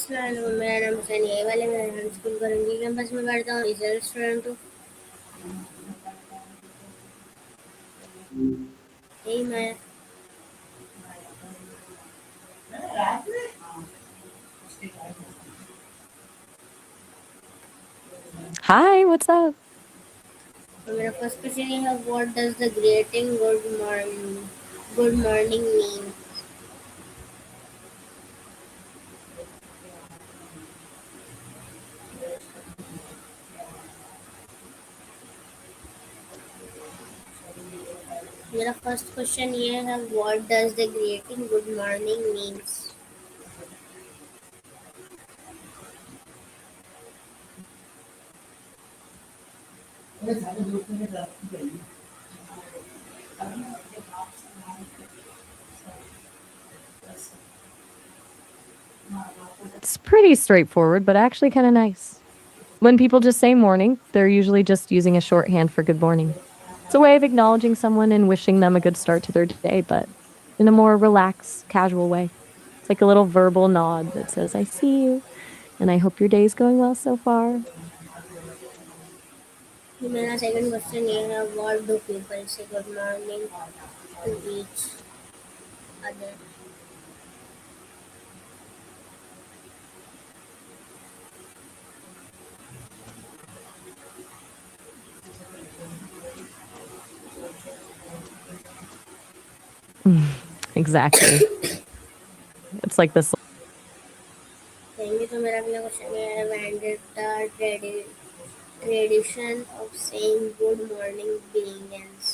मेरा नाम सनी है वाले मैं स्कूल करंजी कैंपस में पढ़ता हूँ रिजल्ट स्टूडेंट हूँ। यही मैं Hi, what's up? तो मेरा फर्स्ट क्वेश्चन ये है what does the greeting good morning mean. मेरा फर्स्ट क्वेश्चन ये है what does the greeting good morning means. It's pretty straightforward, but actually kind of nice. When people just say morning, they're usually just using a shorthand for good morning. It's a way of acknowledging someone and wishing them a good start to their day, but in a more relaxed, casual way. It's like a little verbal nod that says, I see you, and I hope your day's going well so far. मेरा second question ये है what do people say good morning to each other. Exactly. It's like this. Thank you. तो मेरा अगला question ये है when did the tradition of saying good morning begins।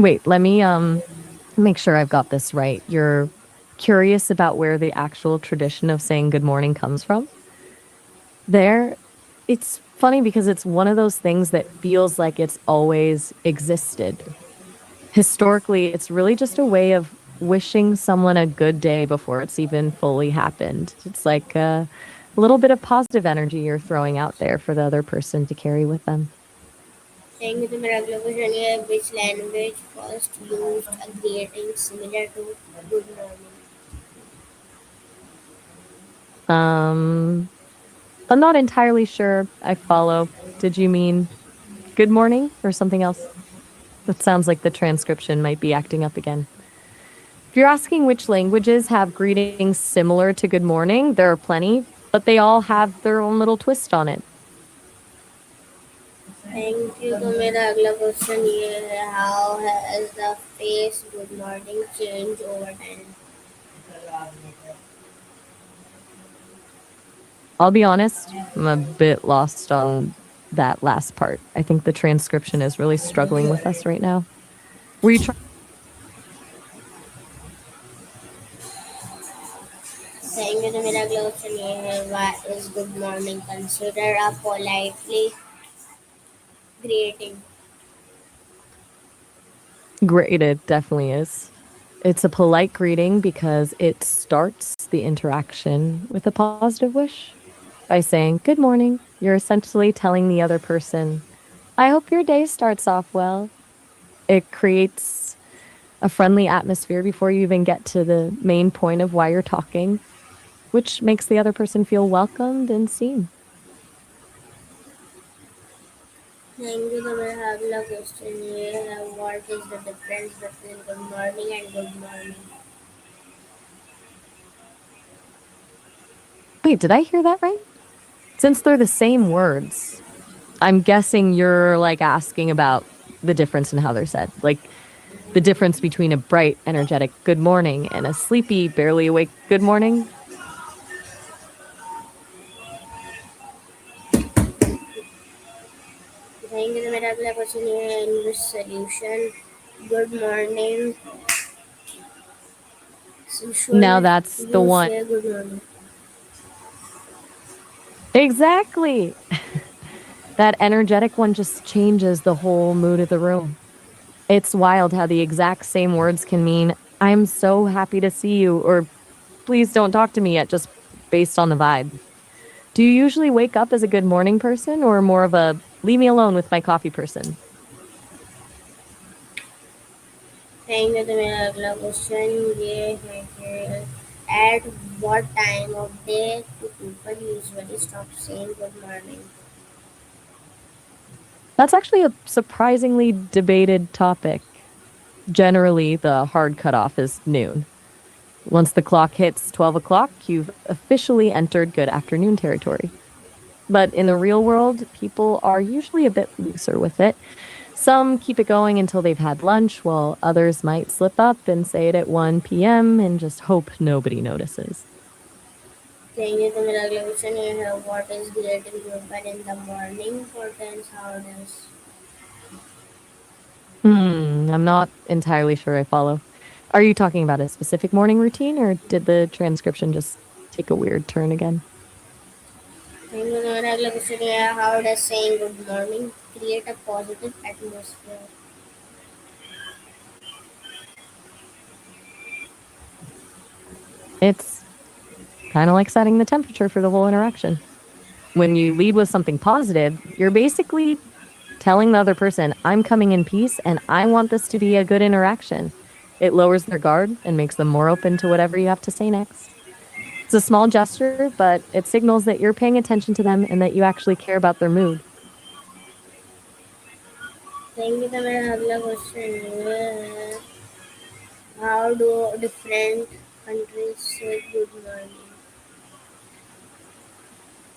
Wait, let me make sure I've got this right. You're curious about where the actual tradition of saying good morning comes from? There, it's funny because it's one of those things that feels like it's always existed. Historically, it's really just a way of wishing someone a good day before it's even fully happened. It's like a little bit of positive energy you're throwing out there for the other person to carry with them. Thank you. तो मेरा अगला question ये है which language first used a greeting similar to good morning. Um, I'm not entirely sure I follow. Did you mean good morning or something else? That sounds like the transcription might be acting up again. If you're asking which languages have greetings similar to good morning, there are plenty, but they all have their own little twist on it. Thank you. तो मेरा अगला question ये है how has the face good morning change over time. I'll be honest, I'm a bit lost on that last part. I think the transcription is really struggling with us right now. Were you trying? Thank you. तो मेरा अगला question ये है why is good morning consider a politely greeting. Great, it definitely is. It's a polite greeting because it starts the interaction with a positive wish. By saying, Good morning, you're essentially telling the other person, I hope your day starts off well. It creates a friendly atmosphere before you even get to the main point of why you're talking, which makes the other person feel welcomed and seen. Thank you. तो मेरा अगला question ये है what is the difference between good morning and good morning. Wait, did I hear that right? Since they're the same words, I'm guessing you're like asking about the difference in how they're said. Like the difference between a bright, energetic good morning and a sleepy, barely awake good morning. Thank you. तो मेरा अगला question ये है in which solution good morning Now should that's the you one. say good morning। Exactly. That energetic one just changes the whole mood of the room. It's wild how the exact same words can mean, I'm so happy to see you, or please don't talk to me yet, just based on the vibe. Do you usually wake up as a good morning person or more of a leave me alone with my coffee person? Thank you. तो मेरा अगला question ये है कि at what time of day do people usually stop saying good morning? That's actually a surprisingly debated topic. Generally, the hard cutoff is noon. Once the clock hits 12 o'clock, you've officially entered good afternoon territory. But in the real world, people are usually a bit looser with it. Some keep it going until they've had lunch, while others might slip up and say it at 1 p.m. and just hope nobody notices. Thank you. तो मेरा अगला question ये है what is greeting people in the morning portends how does? I'm not entirely sure I follow. Are you talking about a specific morning routine, or did the transcription just take a weird turn again? Thank you. तो मेरा अगला question ये है how does saying good morning create a positive atmosphere? It's kind of like setting the temperature for the whole interaction. When you lead with something positive, you're basically telling the other person, I'm coming in peace and I want this to be a good interaction. It lowers their guard and makes them more open to whatever you have to say next. It's a small gesture, but it signals that you're paying attention to them and that you actually care about their mood. Thank you. तो मेरा अगला question ये है how do different countries say good morning?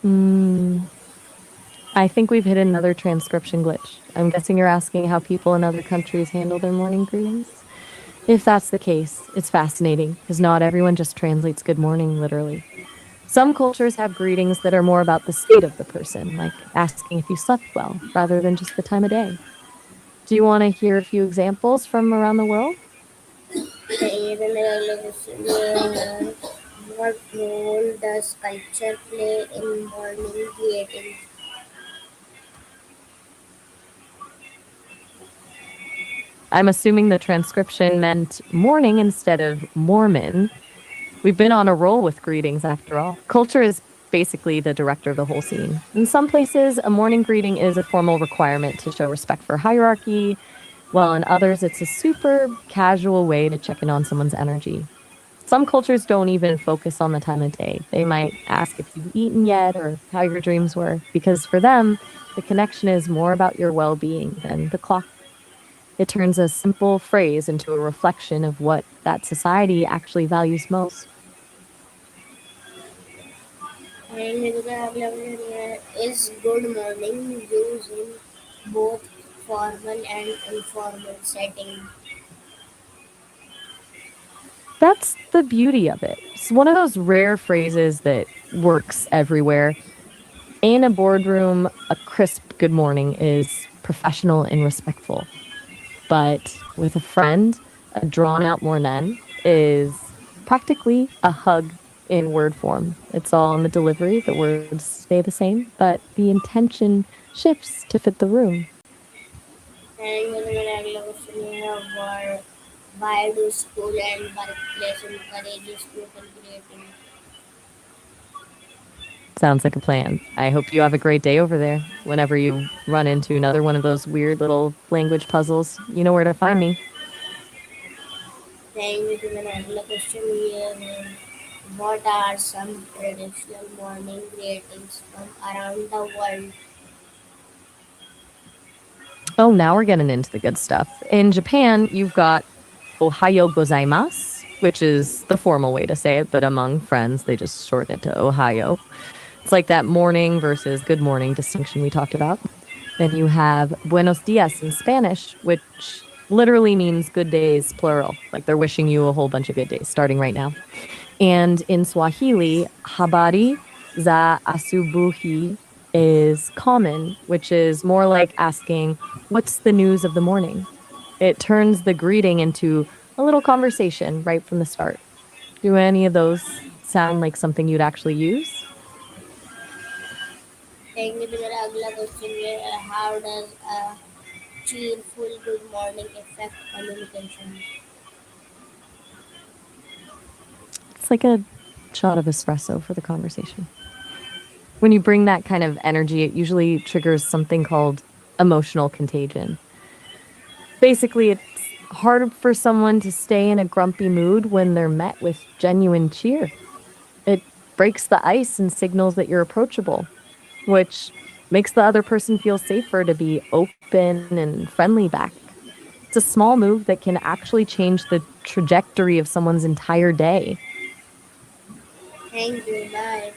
Mm, I think we've hit another transcription glitch. I'm guessing you're asking how people in other countries handle their morning greetings. If that's the case, it's fascinating because not everyone just translates good morning literally. Some cultures have greetings that are more about the state of the person, like asking if you slept well, rather than just the time of day. Do you want to hear a few examples from around the world? ये तो मेरा अगला question ये है what role does culture play in morning greeting? I'm assuming the transcription meant morning instead of Mormon. We've been on a roll with greetings after all. Culture is basically the director of the whole scene. In some places, a morning greeting is a formal requirement to show respect for hierarchy, while in others, it's a super casual way to check in on someone's energy. Some cultures don't even focus on the time of day. They might ask if you've eaten yet or how your dreams were, because for them, the connection is more about your well being than the clock. It turns a simple phrase into a reflection of what that society actually values most. And मेरे को अगला question ये है is good morning used in both formal and informal setting? That's the beauty of it. It's one of those rare phrases that works everywhere. In a boardroom, a crisp good morning is professional and respectful. But with a friend, a drawn out morning is practically a hug in word form. It's all in the delivery. The words stay the same, but the intention shifts to fit the room. And मेरा अगला question ये है why do school and workplace encourage spoken greeting? Sounds like a plan. I hope you have a great day over there. Whenever you run into another one of those weird little language puzzles, you know where to find me. Thank you। तो मेरा अगला question ये है what are some traditional morning greetings from around the world? Oh, now we're getting into the good stuff. In Japan, you've got Ohayo gozaimasu, which is the formal way to say it, but among friends, they just shorten it to Ohio. It's like that morning versus good morning distinction we talked about. Then you have buenos dias in Spanish, which literally means good days, plural. Like they're wishing you a whole bunch of good days starting right now. And in Swahili, habari za asubuhi is common, which is more like asking, what's the news of the morning? It turns the greeting into a little conversation right from the start. Do any of those sound like something you'd actually use? Thank you। तो मेरा अगला question ये है how does a cheerful good morning affect communication? It's like a shot of espresso for the conversation. When you bring that kind of energy, it usually triggers something called emotional contagion. Basically, it's hard for someone to stay in a grumpy mood when they're met with genuine cheer. It breaks the ice and signals that you're approachable, which makes the other person feel safer to be open and friendly back. It's a small move that can actually change the trajectory of someone's entire day. Thank you. Bye.